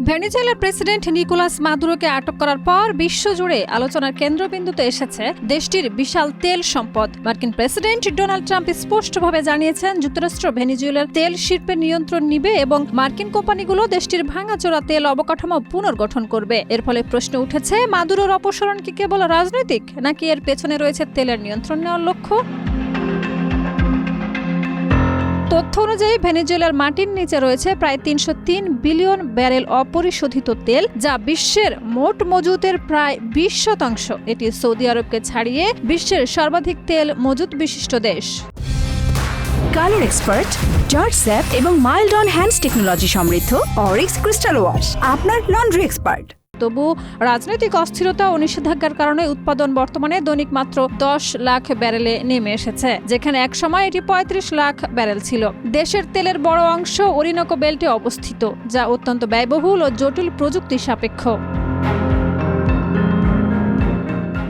ভেনেজুয়েলার president Nicolas মাদুরোকে আটক করার পর বিশ্বজুড়ে আলোচনার কেন্দ্রবিন্দুতে এসেছে দেশটির বিশাল তেল সম্পদ। মার্কিন প্রেসিডেন্ট ডোনাল্ড ট্রাম্প স্পষ্টভাবে জানিয়েছেন যুক্তরাষ্ট্র ভেনেজুয়েলার তেল শিল্পের নিয়ন্ত্রণ নিবে এবং মার্কিন কোম্পানিগুলো দেশটির ভাঙাচোরা তেল অবকাঠামো পুনর্গঠন করবে। এর ফলে প্রশ্ন উঠেছে, মাদুরোর অপসারণ কি কেবল রাজনৈতিক, নাকি এর পেছনে রয়েছে তেলের নিয়ন্ত্রণ নেওয়ার লক্ষ্য? তথ্য অনুযায়ী ভেনেজুয়েলার মাটির নিচে রয়েছে প্রায় ৩০৩ বিলিয়ন ব্যারেল অপরিশোধিত তেল, যা বিশ্বের মোট মজুতের প্রায় ২০%। এটি সৌদি আরবকে ছাড়িয়ে বিশ্বের সর্বাধিক তেল মজুত বিশিষ্ট দেশ। কালার এক্সপার্ট, জর্জ স্যাপ এবং মাইল্ড অন হ্যান্ডস টেকনোলজি সমৃদ্ধ অরিক্স ক্রিস্টাল ওয়াশ আপনার লন্ড্রি এক্সপার্ট। তবু রাজনৈতিক অস্থিরতা ও নিষেধাজ্ঞার কারণে উৎপাদন বর্তমানে দৈনিক মাত্র ১০ লাখ ব্যারেলে নেমে এসেছে, যেখানে একসময় এটি ৩৫ লাখ ব্যারেল ছিল। দেশের তেলের বড় অংশ ওরিনোকো বেল্টে অবস্থিত, যা অত্যন্ত ব্যয়বহুল ও জটিল প্রযুক্তি সাপেক্ষ।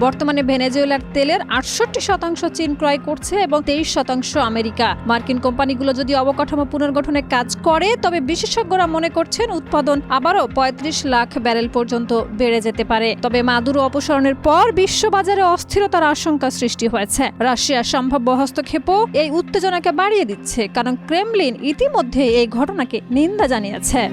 বর্তমানে ভেনেজুয়েলার তেলের ৬৮% চীন ক্রয় করছে এবং ২৩% আমেরিকা। মার্কিন কোম্পানিগুলো যদি অবকাঠামো পুনর্গঠনে কাজ করে, তবে বিশেষজ্ঞরা মনে করছেন উৎপাদন আবারও ৩৫ লাখ ব্যারেল পর্যন্ত বেড়ে যেতে পারে। তবে মাদুরো অপসারণের পর বিশ্ববাজারে অস্থিরতার আশঙ্কা সৃষ্টি হয়েছে। রাশিয়ার সম্ভাব্য হস্তক্ষেপও এই উত্তেজনাকে বাড়িয়ে দিচ্ছে, কারণ ক্রেমলিন ইতিমধ্যে এই ঘটনাকে নিন্দা জানিয়েছে।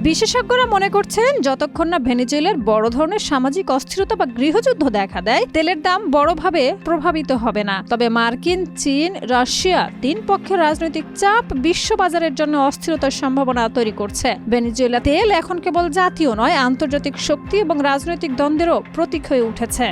বিশেষজ্ঞরা মনে করছেন, যতক্ষণ না ভেনেজুয়েলার বড় ধরনের সামাজিক অস্থিরতা বা গৃহযুদ্ধ দেখা দেয়, তেলের দাম বড়ভাবে প্রভাবিত হবে না। তবে মার্কিন, চীন, রাশিয়া তিন পক্ষের রাজনৈতিক চাপ বিশ্ববাজারের জন্য অস্থিরতার সম্ভাবনা তৈরি করছে। ভেনেজুয়েলা তেল এখন কেবল জাতীয় নয়, আন্তর্জাতিক শক্তি এবং রাজনৈতিক দ্বন্দ্বেরও প্রতীক হয়ে উঠেছে।